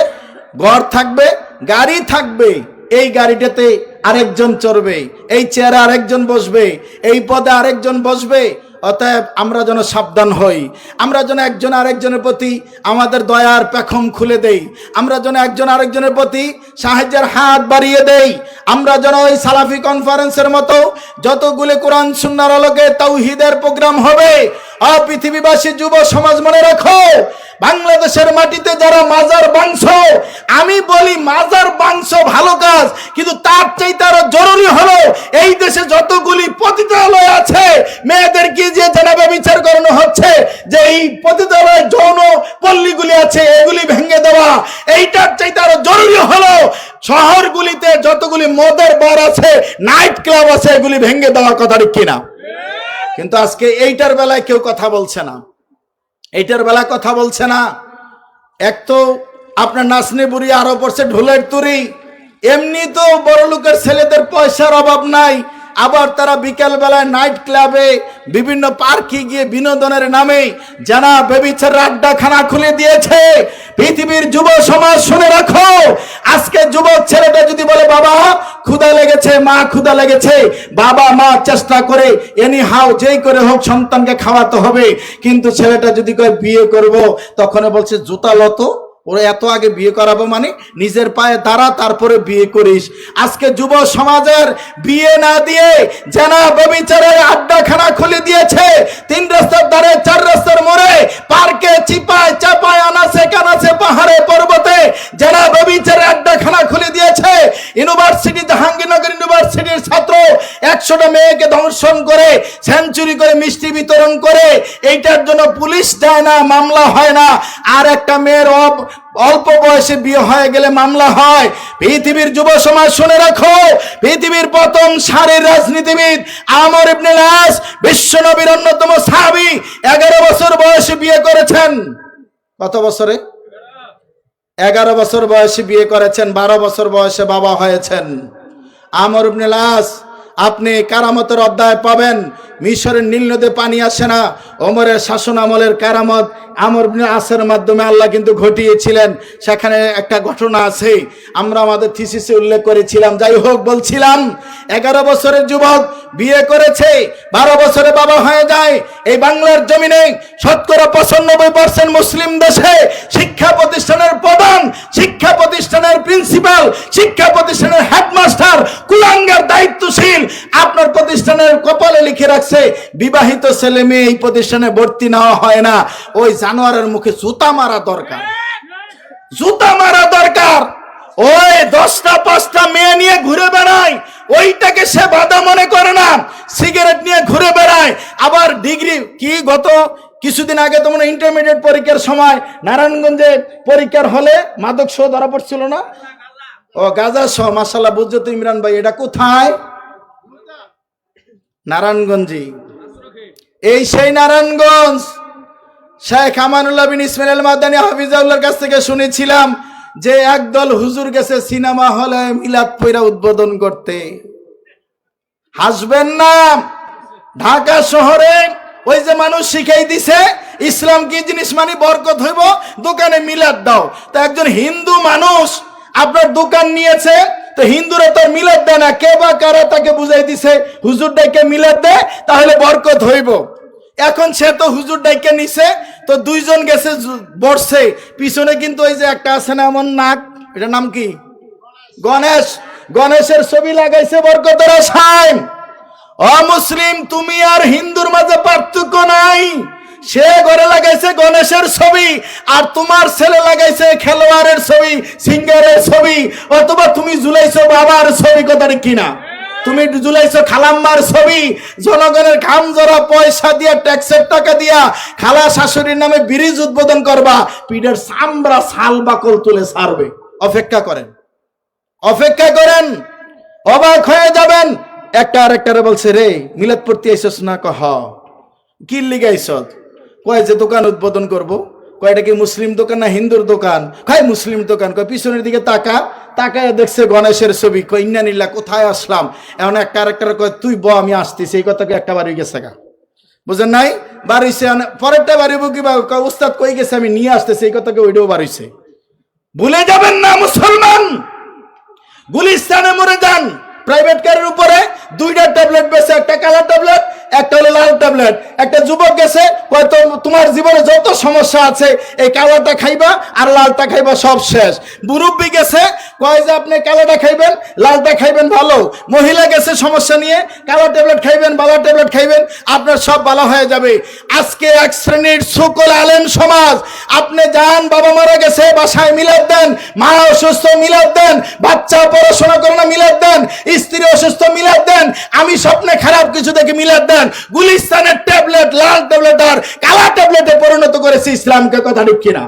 ঘর থাকবে, গাড়ি থাকবে, এই গাড়িটাতে আরেকজন চড়বে, এই চেয়ারে আরেকজন বসবে, এই পদে আরেকজন বসবে। অতএব আমরা যেন সাবধান হই, আমরা যেন একজন আরেকজনের প্রতি আমাদের দয়ার পেখম খুলে দেই, আমরা যেন একজন আরেকজনের প্রতি সাহায্যের হাত বাড়িয়ে দেই। আমরা যেন ওই সালাফি কনফারেন্সের মতো যতগুলি কোরআন সুন্নাহর আলোকে তাওহীদের প্রোগ্রাম হবে, পৃথিবীবাসী যুব সমাজ মনে রাখো, বাংলাদেশের মাটিতে যারা মাজার বাংছো, আমি বলি মাজার বাংছো ভালো কাজ, কিন্তু তার চাইতে আরো জরুরি হলো এই দেশে যতগুলি পতিতালয় আছে, মেয়েদেরকে যে জানাবে বিচার করানো হচ্ছে, যে এই পতিতালয় যৌন পল্লীগুলি আছে এগুলি ভেঙে দেওয়া। এইটার চাইতে আরো জরুরি হলো শহরগুলিতে যতগুলি মদের বার আছে, নাইট ক্লাব আছে, এগুলি ভেঙে দেওয়া, কথা ঠিক কিনা? কিন্তু আজকে এইটার বেলায় কেউ কথা বলছে না, এইটার বেলা কথা বলছে না। এক তো আপনার নাচনে বুড়ি, আরো পড়ছে ঢোলের তুরি। এমনি তো বড় লোকের ছেলেদের পয়সার অভাব নাই, আবার তারা বিকেল বেলায় নাইট ক্লাবে, বিভিন্ন পার্কে গিয়ে বিনোদনের নামে জানা বেবিচার আড্ডাখানা খুলে দিয়েছে। পৃথিবীর যুব সমাজ শুনে রাখো, আজকে যুবক ছেলেটা যদি বলে বাবা ক্ষুধা লেগেছে, মা ক্ষুধা লেগেছে, বাবা মা চেষ্টা করে এনি হাও যেই করে হোক সন্তানকে খাওয়াতে হবে। কিন্তু ছেলেটা যদি কয় বিয়ে করব, তখন বলছে জুতা লত, ওরা এত আগে বিয়ে করাবো মানে নিজের পায়ে দাঁড়া, তারপরে বিয়ে করিস। আজকে যুব সমাজের বিয়ে না দিয়ে জানা ব্যভিচারের আড্ডাখানা খুলে দিয়েছে। 3 রাস্তার ধারে, 4 রাস্তার মোড়ে, পার্কে, চিপায় চাপায়, আনাচে কানাচে, পাহাড়ে পর্বতে জানা ব্যভিচারের আড্ডাখানা খুলে দিয়েছে। ইউনিভার্সিটি, জাহাঙ্গীরনগর ইউনিভার্সিটির ছাত্র 100টা মেয়েকে ধর্ষণ করে, সেঞ্চুরি করে, মিষ্টি বিতরণ করে, এইটার জন্য পুলিশ যায় না, মামলা হয় না। আর একটা মেয়ের অল্প বয়সে বিয়ে হয়ে গেলে মামলা হয়। পৃথিবীর যুব সমাজ শুনে রাখো, পৃথিবীর প্রথম সারির রাজনীতিবিদ আমর ইবনে আস, বিশ্বনবীর অন্যতম সাহাবী, 11 বছর বয়সে বিয়ে করেছেন। কত বছরে? 11 বছর বয়সে বিয়ে করেছেন, 12 বছর বয়সে বাবা হয়েছেন। আমর ইবনে আস, আপনি কারামতের অধ্যায় পাবেন। মিশরের নীল নদে পানি আসে না, ওমরের শাসন আমলের কারামত আমর ইবনে আসের মাধ্যমে আল্লাহ কিন্তু ঘটিয়েছিলেন। সেখানে একটা ঘটনা আছে, আমরা আমাদের থিসিসে উল্লেখ করেছিলাম। যাই হোক, বলছিলাম 11 বছরের যুবক বিয়ে করেছে, 12 বছরে বাবা হয়ে যায়। এই বাংলার জমিনে শতকরা 95% মুসলিম দেশে শিক্ষা প্রতিষ্ঠানের প্রধান, শিক্ষা প্রতিষ্ঠানের প্রিন্সিপাল, শিক্ষা প্রতিষ্ঠানের হেডমাস্টার, কুলাঙ্গার দায়িত্বশীল আপনার প্রতিষ্ঠানের কপালে লিখে রাখছে বিবাহিত ছেলে মেয়ে এই প্রতিষ্ঠানে ভর্তি নেওয়া হয় না। ওই জানোয়ারের মুখে জুতা মারা দরকার, জুতা মারা দরকার। ওই 10টা 5টা মেয়ে নিয়ে ঘুরে বেড়ায়, ওইটাকে সে বাধা মনে করে না। সিগারেট নিয়ে ঘুরে বেড়ায়, আবার ডিগ্রি কি, গত কিছুদিন আগে তোমরা ইন্টারমিডিয়েট পরীক্ষার সময় নারায়ণগঞ্জে পরীক্ষার হলে মাদক সহ ধরা পড়ছিল না? ও গাঁজা সহ। মাশাআল্লাহ, বুঝছো তো ইমরান ভাই, এটা কোথায়? নারায়ণগঞ্জে। এই সেই নারায়ণগঞ্জ। শেখ আমানুল্লাহ বিন ইসমাইল আল মাদানী হাফিজাহুল্লাহর কাছ থেকে শুনেছিলাম যে একদল হুজুর গেছে সিনেমা হলে মিলাদ পয়রা উদ্বোধন করতে। হাসবেন না। ঢাকা শহরে ওই যে মানুষ শিখাই দিছে ইসলাম কি জিনিস, মানে বরকত হইব, দোকানে মিলাদ দাও। তো একজন হিন্দু মানুষ আপনার দোকান নিয়েছে, তো হিন্দুরা তো মিলাদ দেয় না, কে বা কারা তাকে বুঝাই দিছে হুজুর ডাইকে মিলাদ দেয় তাহলে বরকত হইব। এখন সে তো হুজুর ডাইকে নিছে, তো 2 জন গেছে বসছে, পিছনে কিন্তু ওই যে একটা আছে না এমন নাক, এটার নাম কি, গণেশ, গণেশের ছবি লাগাইছে বরকতের আশায়। অমুসলিম, তুমি আর হিন্দুর মাঝে পার্থক্য নাই। সে ঘরে লাগাইছে গণেশের ছবি, আর তোমার ছেলে লাগাইছে খেলোয়াড়ের ছবি, সিঙ্গারের ছবি, অথবা তুমি ঝুলাইছো বাবার ছবি। কথা কিনা? তুমি ঝুলাইছো খালাম্মার ছবি। জনগণের ঘাম জড়া পয়সা দিয়া, ট্যাক্সের টাকা দিয়া খালা শাশুড়ির নামে ব্রিজ উদ্বোধন করবা, পিঠের চামড়া ছাল বাকল তুলে ছাড়বে। অপেক্ষা করেন, অপেক্ষা করেন, অবাক হয়ে যাবেন। একটা আরেকটারে বলছে, রে মিলাদ পড়তে আইসস না? কহ কি লিগে আইসস? কয় যে দোকান উদ্বোধন করব। কয়টা কি মুসলিম দোকান না হিন্দুর দোকান? কয় মুসলিম দোকান। কয় পিছনের দিকে তাকায় দেখছে গণেশের ছবি। কয় ইন্নানিল্লাহ, কোথায় আসলাম। এখন একটা আরেকটারে কয়, তুই ব আমি আসতেছি। এই কথাকে একটা বাড়ি গেছে গা, বুঝেন নাই? বাড়িছে, পরেরটা বাড়িব কিবা, উস্তাদ কই গেছে আমি নিয়ে আসতেছি। এই কথাকে ওইটাও বাড়িছে। ভুলে যাবেন না মুসলমান, গুলিস্তানে মরে যান। প্রাইভেট কারের উপরে 2টা ট্যাবলেট বেছে, একটা কালার ট্যাবলেট, একটা হলো লাল ট্যাবলেট। একটা যুবক গেছে, হয়তো তোমার জীবনে যত সমস্যা আছে এই কালারটা খাইবা আর লালটা খাইবা, সব শেষ। মুরব্বী গেছে, কয় যে আপনি কালারটা খাইবেন, লালটা খাইবেন ভালো। মহিলা গেছে সমস্যা নিয়ে, কালার ট্যাবলেট খাইবেন, বালার ট্যাবলেট খাইবেন, আপনার সব ভালো হয়ে যাবে। আজকে এক শ্রেণীর সকল আলেম সমাজ, আপনি যান, বাবা মারা গেছে বাসায় মিলাদ দেন, মা অসুস্থ মিলাদ দেন, বাচ্চা পড়াশোনা করে না মিলাদ দেন, স্ত্রী অসুস্থ মিলাদ দেন, আমি স্বপ্নে খারাপ কিছু দেখে মিলাদ দেন। গুলিস্তানের ট্যাবলেট লাল ট্যাবলেট আর কালা ট্যাবলেটে পরিণত করেছে ইসলামকে। কথা ঠিক কিনা?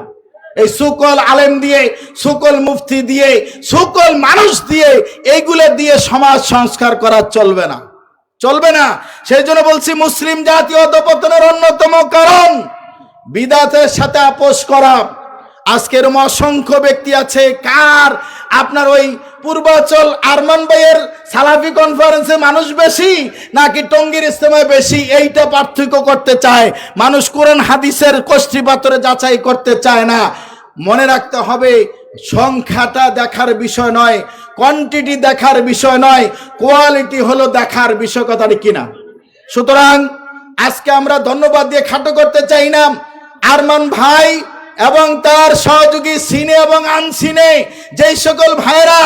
এই সকল আলেম দিয়ে, সকল মুফতি দিয়ে, সকল মানুষ দিয়ে, এইগুলো দিয়ে সমাজ সংস্কার করা চলবে না, চলবে না। সেই জন্য বলছি, মুসলিম জাতীয় অধঃপতনের অন্যতম কারণ বিদাতের সাথে আপোষ করা। আজকের অসংখ্য ব্যক্তি আছে, কার আপনার ওই পূর্বাচল আরমান ভাইয়ের সালাফি কনফারেন্সে মানুষ বেশি নাকি টঙ্গীর ইজতেমায় বেশি, এইটা পার্থক্য করতে চায় মানুষ। কোরআন হাদিসের কষ্টি পাথরে যাচাই করতে চায় না। মনে রাখতে হবে, সংখ্যাটা দেখার বিষয় নয়, কোয়ান্টিটি দেখার বিষয় নয়, কোয়ালিটি হলো দেখার বিষয়। কথাটি কিনা? সুতরাং আজকে আমরা ধন্যবাদ দিয়ে খাটো করতে চাই না। আরমান ভাই এবং তার সহযোগী সিনে এবং আনসিনে যেই সকল ভাইরা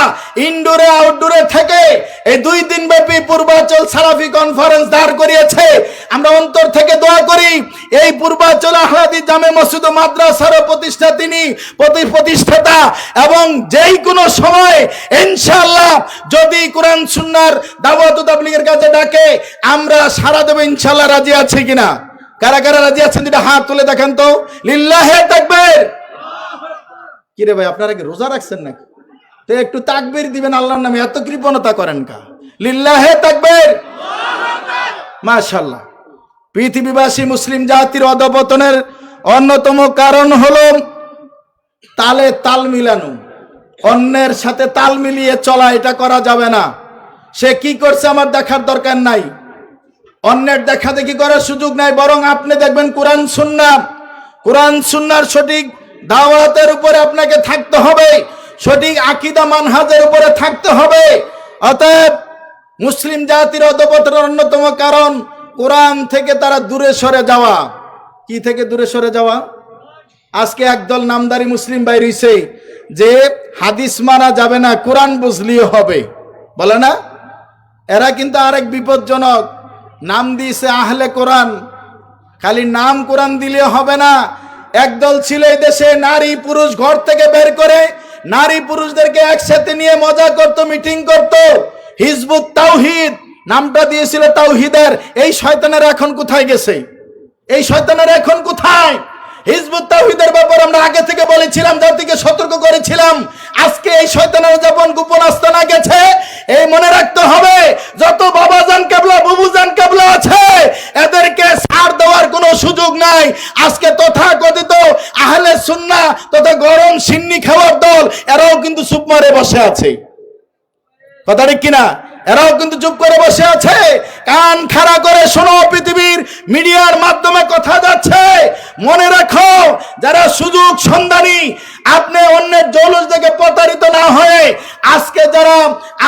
ইনডোরে আউটডোরে থেকে এই 2 দিন ব্যাপী পূর্বাচল সালাফি কনফারেন্স দাঁড় করিয়েছে, আমরা অন্তর থেকে দোয়া করি এই পূর্বাচল আহলাদি জামে মসজিদ ও মাদ্রাসার প্রতিষ্ঠাতা এবং যেই কোনো সময় ইনশাআল্লাহ যদি কোরআন সুন্নাহর দাওয়াত ও তাবলীগের কাছে ডাকে আমরা সাড়া দেব ইনশাআল্লাহ। রাজি আছে কিনা? কারা কারা রাজি আছেন দুটো হাত তুলে দেখান তো। লিল্লাহে তাকবীর। কি রে ভাই, আপনারা কি রোজা রাখছেন নাকি? তো একটু তাকবীর দিবেন আল্লাহর নামে, এত কৃপণতা করেন কা? লিল্লাহে তাকবীর। মাশাআল্লাহ। পৃথিবীবাসী মুসলিম জাতির অধঃপতনের অন্যতম কারণ হলো তালে তাল মিলানো, অন্যের সাথে তাল মিলিয়ে চলা। এটা করা যাবে না। সে কি করছে আমার দেখার দরকার নাই, অন্যের দেখা দেখি করার সুযোগ নাই, বরং আপনি দেখবেন কোরআন সুন্নাহর সঠিক দাওয়াতের উপরে আপনাকে থাকতে হবে, সঠিক আকীদা মানহাজের উপরে থাকতে হবে। অতএব মুসলিম জাতির অধঃপতনের অন্যতম কারণ কোরআন থেকে তারা দূরে সরে যাওয়া। কি থেকে দূরে সরে যাওয়া? আজকে একদল নামদারি মুসলিম ভাই রইছে যে হাদিস মানা যাবে না, কোরআন বুঝলিও হবে, বলে না? এরা কিন্তু আরেক বিপজ্জনক নাম দিয়েছে আহলে কোরআন। খালি নাম কোরআন দিলে হবে না। একদল ছিল এই দেশে নারী পুরুষ ঘর থেকে বের করে নারী পুরুষদেরকে একসাথে নিয়ে মজা করত, মিটিং করত, হিজবুত তাওহীদ নামটা দিয়েছিল তাওহীদের। এই শয়তানেরা এখন কোথায় গেছে? এই শয়তানেরা এখন কোথায়? হিজবুত তাওহীদের ব্যাপারে আমরা আগে থেকে বলেছিলাম, জাতিকে সতর্ক করেছিলাম। আজকে এই শয়তানের যখন গোপন আস্তানা গেছে, এই মনে রাখতে হবে যত বাবাজান কেবলা বুবুজান কেবলা আছে এদেরকে ছাড় দেওয়ার কোনো সুযোগ নাই। আজকে তথাকথিত আহলে সুন্নাহ তথা গরম সিন্নি খাওয়ার দল এরাও কিন্তু চুপ মারে বসে আছে। কথা ঠিক কিনা? এরাও কিন্তু চুপ করে বসে আছে। কান খাড়া করে শোনো, পৃথিবীর মিডিয়ার মাধ্যমে কথা যাচ্ছে। মনে রাখো, যারা সুযোগ সন্ধানী, আপনি অন্যের জৌলুস দেখে প্রতারিত না হয়ে আজকে যারা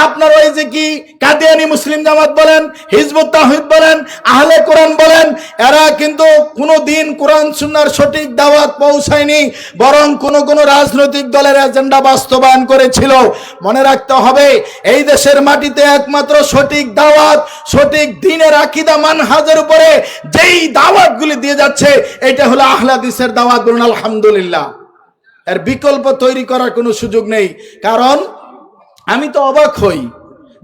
আপনার ওই যে কি কাদিয়ানি মুসলিম জামাত বলেন, হিজবুত তাওহীদ বলেন, আহলে কোরআন বলেন, এরা কিন্তু কোনোদিন কোরআন সুন্নাহর সঠিক দাওয়াত পৌঁছায়নি, বরং কোন রাজনৈতিক দলের এজেন্ডা বাস্তবায়ন করেছিল। মনে রাখতে হবে, এই দেশের মাটিতে একমাত্র সঠিক দাওয়াত, সঠিক দ্বীনের আকীদা মানহাজের উপরে যেই দাওয়াতগুলি দিয়ে যাচ্ছে এটা হলো আহলে হাদিসের দাওয়াত। বলুন আলহামদুলিল্লাহ। এর বিকল্প তৈরি করার কোনো সুযোগ নেই। কারণ আমি তো অবাক হই,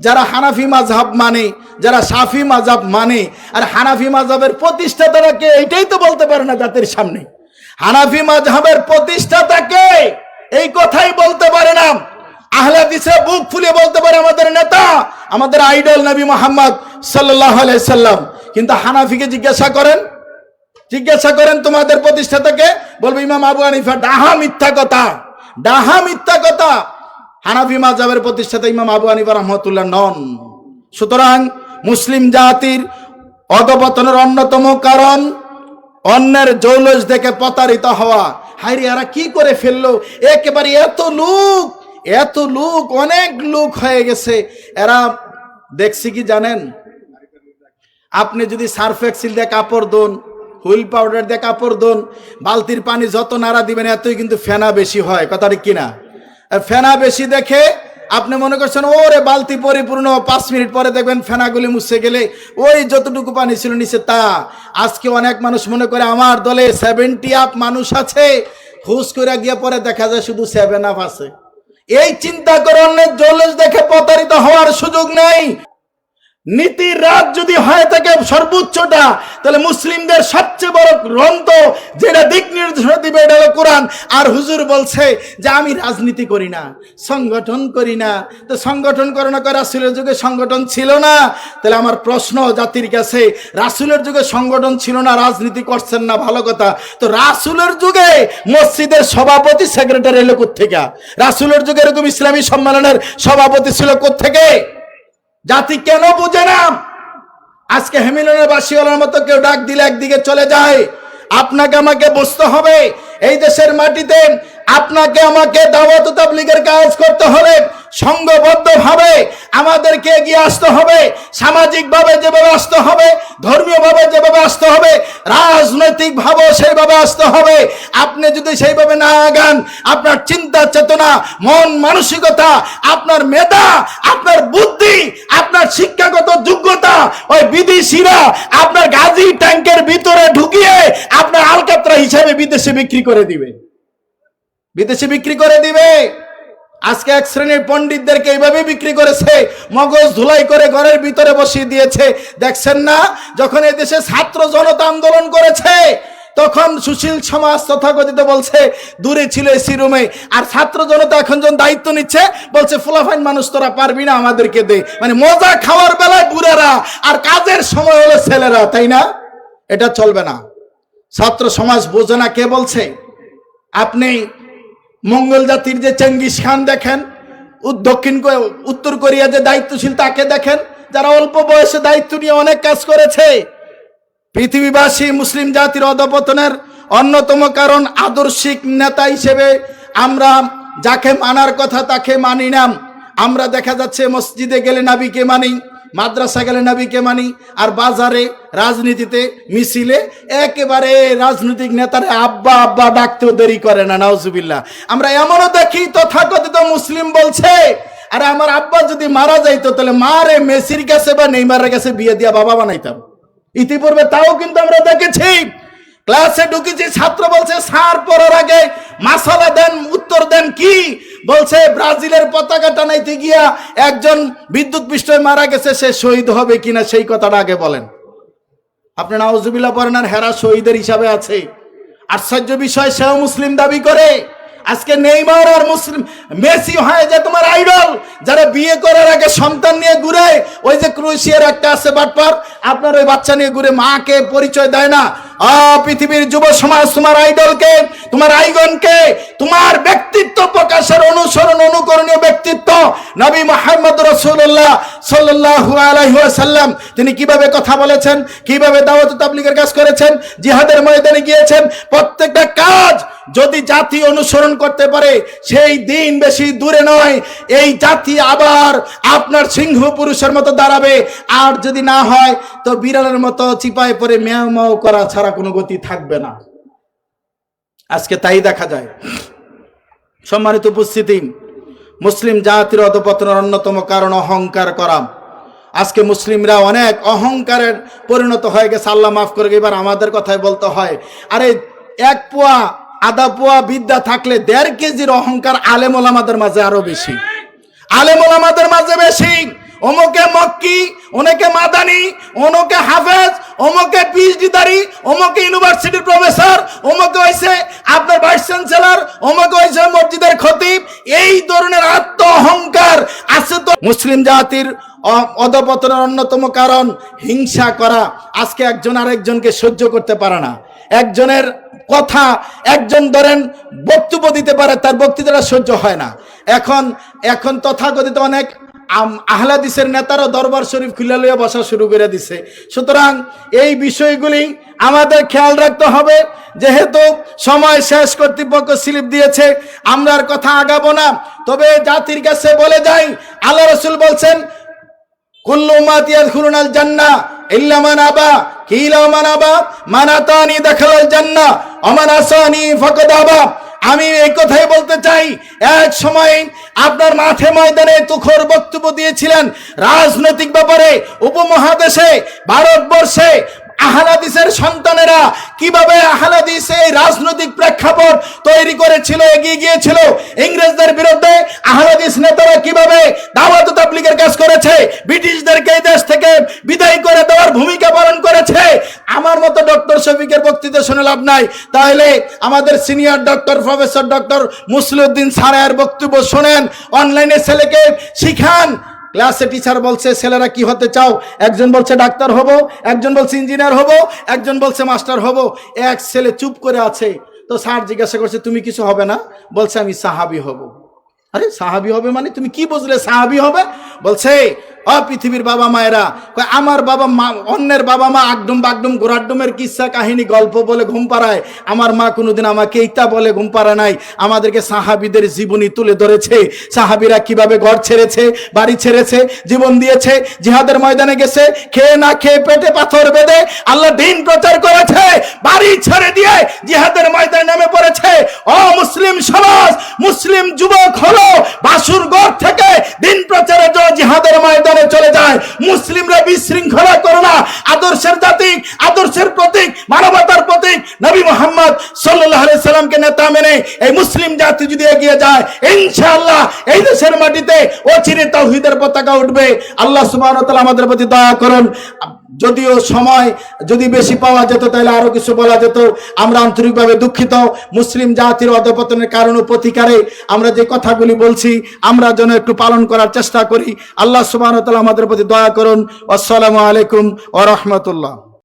যারা হানাফি মাযহাব মানে, যারা শাফি মাযহাব মানে, আর হানাফি মাযহাবের প্রতিষ্ঠাতারা কে এইটাই তো বলতে পারে না জাতির সামনে। হানাফি মাযহাবের প্রতিষ্ঠাতা কে এই কথাই বলতে পারে না। আহলে হাদিসরা বুক ফুলিয়ে বলতে পারে আমাদের নেতা, আমাদের আইডল নবী মুহাম্মদ সাল্লাল্লাহু আলাইহি সাল্লাম। কিন্তু হানাফিকে জিজ্ঞাসা করেন তোমাদের প্রতিষ্ঠাতাকে, বলবে ইমাম আবু হানিফা। ডাহা মিথ্যা কথা। হানাফি মাযহাবের প্রতিষ্ঠাতা ইমাম আবু হানিফা রাহমাতুল্লাহ নন। সুতরাং মুসলিম জাতির অধঃপতনের অন্যতম কারণ অন্যের জৌলুস দেখে প্রতারিত হওয়া। হায়রে, এরা কি করে ফেললো? একেবারে এত লোক অনেক লোক হয়ে গেছে। এরা দেখছি কি জানেন, আপনি যদি সার্ফ এক্সেল দিয়ে কাপড় ধোন, হুইল পাউডার দিয়ে কাপড় ধোন, বালতির পানি যত নাড়া দিবেন এতই কিন্তু ফেনা বেশি হয়। কথা ঠিক কিনা? ফেনা বেশি দেখে আপনি মনে করছেন ওরে বালতি পরিপূর্ণ, 5 মিনিট পরে দেখবেন ফেনাগুলি মুছে গেলে ওই যতটুকু পানি ছিল নিচে তা। আজকে অনেক মানুষ মনে করে আমার দলে 70 আপ মানুষ আছে, হুস করে গিয়ে পরে দেখা যায় শুধু 7 আপ আছে। এই চিন্তা করে অন্যের জৌলুস দেখে প্রতারিত হওয়ার সুযোগ নেই। নীতির রাত যদি হয়ে থাকে সর্বোচ্চটা, তাহলে মুসলিমদের সবচেয়ে বড় গ্রন্থ যেটা দিক নির্দেশনা দিবে এটা হলো কোরআন। আর হুজুর বলছে যে আমি রাজনীতি করি না, সংগঠন করি না। তো সংগঠন করে না, রাসূলের যুগে সংগঠন ছিল না। তাহলে আমার প্রশ্ন জাতির কাছে, রাসূলের যুগে সংগঠন ছিল না, রাজনীতি করছেন না, ভালো কথা। তো রাসূলের যুগে মসজিদের সভাপতি সেক্রেটারি এলো কোত্থেকে? রাসূলের যুগে এরকম ইসলামী সম্মেলনের সভাপতি ছিল কোত্থেকে? জাতি কেন বুঝে না? আজকে হেমিলনের বাসিওয়ালার মতো কেউ ডাক দিলে একদিকে চলে যায়। আপনাকে আমাকে বুঝতে হবে, এই দেশের মাটিতে আপনাকে আমাকে দাওয়াত ও তাবলীগের কাজ করতে হলে সংঘবদ্ধভাবে আমাদেরকে এগিয়ে আসতে হবে। সামাজিকভাবে যেভাবে আসতে হবে, ধর্মীয়ভাবে যেভাবে আসতে হবে, রাজনৈতিকভাবেও সেইভাবে আসতে হবে। আপনি যদি সেইভাবে না আগান, আপনার চিন্তা চেতনা, মন মানসিকতা, আপনার মেধা, আপনার বুদ্ধি, আপনার শিক্ষাগত যোগ্যতা ওই বিদেশিরা আপনার গাজী ট্যাঙ্কের ভিতরে ঢুকিয়ে আপনার আলকাতরা হিসাবে বিদেশে বিক্রি করে দিবে, বিদেশে বিক্রি করে দিবে। আজকে এক শ্রেণীর পণ্ডিতদেরকে এইভাবে বিক্রি করেছে, মগজ ধুলাই করে ঘরের ভিতরে বসিয়ে দিয়েছে। দেখছেন না, যখন এই দেশে ছাত্র জনতা আন্দোলন করেছে তখন সুশীল সমাজ তথাকথিত বলছে দূরে ছিল এসি রুমে, আর ছাত্র জনতা এখন যখন দায়িত্ব নিচ্ছে বলছে ফুলাফাইন মানুষ তোরা পারবি না, আমাদেরকে দে। মানে মজা খাওয়ার বেলায় বুড়ারা আর কাজের সময় হলো ছেলেরা, তাই না? এটা চলবে না। ছাত্র সমাজ বোঝে না। কে বলছে? আপনি মঙ্গল জাতির যে চেঙ্গিস খান দেখেন, উত্তর কোরিয়া যে দায়িত্বশীল তাকে দেখেন, যারা অল্প বয়সে দায়িত্ব নিয়ে অনেক কাজ করেছে। পৃথিবীবাসী মুসলিম জাতির অধঃপতনের অন্যতম কারণ আদর্শিক নেতা হিসেবে আমরা যাকে মানার কথা তাকে মানি না। আমরা দেখা যাচ্ছে মসজিদে গেলে নবীকে মানি, মাদ্রাসা গেলে নবীকে মানি, আর বাজারে রাজনীতিতে মিছিলে একেবারে রাজনৈতিক নেতারে আব্বা আব্বা ডাকতেও দেরি করে না, নাউজুবিল্লাহ। আমরা এমনও দেখি তথাকথিত মুসলিম বলছে আরে আমার আব্বা যদি মারা যাইতো তাহলে মারে মেসির কাছে বা নেইমারের কাছে বিয়ে দিয়া বাবা বানাইতাম। ইতিপূর্বে তাও কিন্তু আমরা দেখেছি। ক্লাসে ঢুকেছি, ছাত্র বলছে স্যার পড়ার আগে মাসালা দেন, উত্তর দেন। কি বলছে? ব্রাজিলের পতাকা টানাইতে গিয়া একজন বিদ্যুৎ পৃষ্ঠে মারা গেছে, সে শহীদ হবে কিনা সেই কথাটা আগে বলেন। আপনি নাউজুবিল্লাহ পড়েন আর হেরা শহীদের হিসাবে আছে। আশ্চর্য বিষয়, সেও মুসলিম দাবি করে। আজকে নেইমার আর মুসলিম মেসি হয় যে তোমার আইডল, যারা বিয়ে করার আগে সন্তান নিয়ে ঘুরে। ওই যে ক্রোয়েশিয়ার একটা আছে বাটপার, আপনার ওই বাচ্চা নিয়ে ঘুরে, মাকে পরিচয় দেয় না। পৃথিবীর যুব সমাজ তোমার আইডলকে, তোমার আইকনকে, তোমার ব্যক্তিত্ব প্রকাশের অনুসরণ অনুকরণীয় ব্যক্তিত্ব নবী মুহাম্মদ রাসূলুল্লাহ সাল্লাল্লাহু আলাইহি ওয়াসাল্লাম, তিনি কিভাবে কথা বলেছেন, কিভাবে দাওয়াত ও তাবলীগের কাজ করেছেন, জিহাদের ময়দানে গিয়েছেন। প্রত্যেকটা কাজ যদি জাতি অনুসরণ করতে পারে সেই দিন বেশি দূরে নয়, এই জাতি আবার আপনার সিংহ পুরুষের মতো দাঁড়াবে। আর যদি না হয় তো বিড়ালের মতো চিপায় পড়ে ম্যাও ম্যাও করা ছাড়া কোনো গতি থাকবে না। আজকে তাই দেখা যায়। সম্মানিত উপস্থিতি, মুসলিম জাতির অধঃপতনের অন্যতম কারণ অহংকার করা। আজকে মুসলিমরা অনেক অহংকারের পরিণত হয়ে গেছে। আল্লাহ মাফ করে, এবার আমাদের কথাই বলতে হয়। আরে এক পোয়া আধা পোয়া বিদ্যা থাকলে 1.5 কেজির অহংকার আলেম ওলামাদের মাঝে আরো বেশি, আলেম ওলামাদের মাঝে বেশি। অমুকে মক্কি, অনেকে মাদানি, অমুকে হাফেজ, অমুকে পিএইচডিধারী, অমুকে ইউনিভার্সিটির প্রফেসর, অমুকে হয়েছে আপনার ভাইস চ্যান্সেলর, অমুকে হয়েছে মসজিদের খতিব। এই ধরনের আত্ম অহংকার আছে। তো মুসলিম জাতির অধঃপতনের অন্যতম কারণ হিংসা করা। আজকে একজন আরেকজনকে সহ্য করতে পারে না। একজনের কথা একজন ধরেন বক্তব্য দিতে পারে, তার বক্তৃতাটা সহ্য হয় না। এখন তথাকথিত অনেক আহলাদিসের নেতারা দরবার শরীফ খুলে লইয়া বসা শুরু করে দিছে। সুতরাং এই বিষয়গুলি আমাদের খেয়াল রাখতে হবে। যেহেতু সময় শেষ, কর্তৃপক্ষ স্লিপ দিয়েছে, আমরা আর কথা আগাবো না। তবে জাতির কাছে বলে যাই, আল্লাহ রাসূল বলছেন কুল্লু উম্মাতি ইয়াদখুলুনাল জান্নাহ ইল্লা মান আবা, কিলা মান আবা, মান আতানি দাখালাল জান্নাহ ওয়া মান আসানি ফাকাদ আবা। আমি এই কথাই বলতে চাই, এক সময় আপনার মাঠে ময়দানে তুখর বক্তব্য দিয়েছিলেন রাজনৈতিক ব্যাপারে। উপমহাদেশে ভারতবর্ষে আহলাদিসের সন্তানেরা কিভাবে আহলাদিসে রাজনৈতিক প্রেক্ষাপট তৈরি করেছিল, এগিয়ে গিয়েছিল। ইংরেজদের বিরুদ্ধে আহলাদিস নেতারা কিভাবে দাওয়াত ও তাবলীগের কাজ করেছে, ব্রিটিশদেরকে এই দেশ থেকে বিদায় করে দেওয়ার ভূমিকা পালন করেছে। আমার মতো ডক্টর শফিকের বক্তৃতা শুনে লাভ নাই, তাহলে আমাদের senior doctor professor doctor Musliuddin স্যারের বক্তব্য শোনেন, অনলাইনে ছেলেকে শিখান। ক্লাসে টিচার বলছে ছেলেরা কি হতে চাও, একজন বলছে ডাক্তার হব, একজন বলছে ইঞ্জিনিয়ার হব, একজন বলছে মাস্টার হব। এক ছেলে চুপ করে আছে। তো স্যার জিজ্ঞাসা করছে তুমি কিছু হবে না? বলছে আমি সাহাবী হব। আরে সাহাবী হবে মানে তুমি কি বুঝলে সাহাবী হবে? বলছে পৃথিবীর বাবা মায়েরা, আমার বাবা মা, অন্যের বাবা মা আগডুম বাগডুম ঘোড়াডুমের কিস্সা কাহিনী গল্প বলে ঘুম পাড়ায়, আমার মা কোনোদিন আমাকে এইটা বলে ঘুম পাড়া নাই। আমাদেরকে সাহাবীদের জীবনী তুলে ধরেছে, সাহাবীরা কিভাবে ঘর ছেড়েছে, বাড়ি ছেড়েছে, জীবন দিয়েছে, জিহাদের ময়দানে গেছে, খেয়ে না খেয়ে পেটে পাথর বেঁধে আল্লাহ দ্বীন প্রচার করেছে, বাড়ি ছেড়ে দিয়ে জিহাদের ময়দানে নেমে পড়েছে। ও মুসলিম সমাজ, মুসলিম যুবক হলো বাসুর ঘর থেকে দ্বীন প্রচারের জন্য জিহাদের ময়দানে চলে যায়। মুসলিমরা বিশৃঙ্খলা করো না, আদর্শের জাতি, আদর্শের প্রতীক, মানবতার প্রতীক নবী মুহাম্মদ সাল্লাল্লাহু আলাইহি সাল্লামকে নেতা মেনে এই মুসলিম জাতি যদি এগিয়ে যায়, ইনশাআল্লাহ এই দেশের মাটিতে অচিরে তাওহীদের পতাকা উঠবে। আল্লাহ সুবহানাহু ওয়া তাআলা আমাদের প্রতি দয়া করুন। যদিও সময় যদি বেশি পাওয়া যেত তাহলে আরো কিছু বলা যেত। আমরা আন্তরিকভাবে দুঃখিত। মুসলিম জাতির অধঃপতনের কারণ ও প্রতিকারে আমরা যে কথাগুলি বলছি আমরা যেন একটু পালন করার চেষ্টা করি। আল্লাহ সুবহানাহু ওয়া তাআলা আমাদের প্রতি দয়া করুন। আসসালামু আলাইকুম ওয়া রাহমাতুল্লাহ।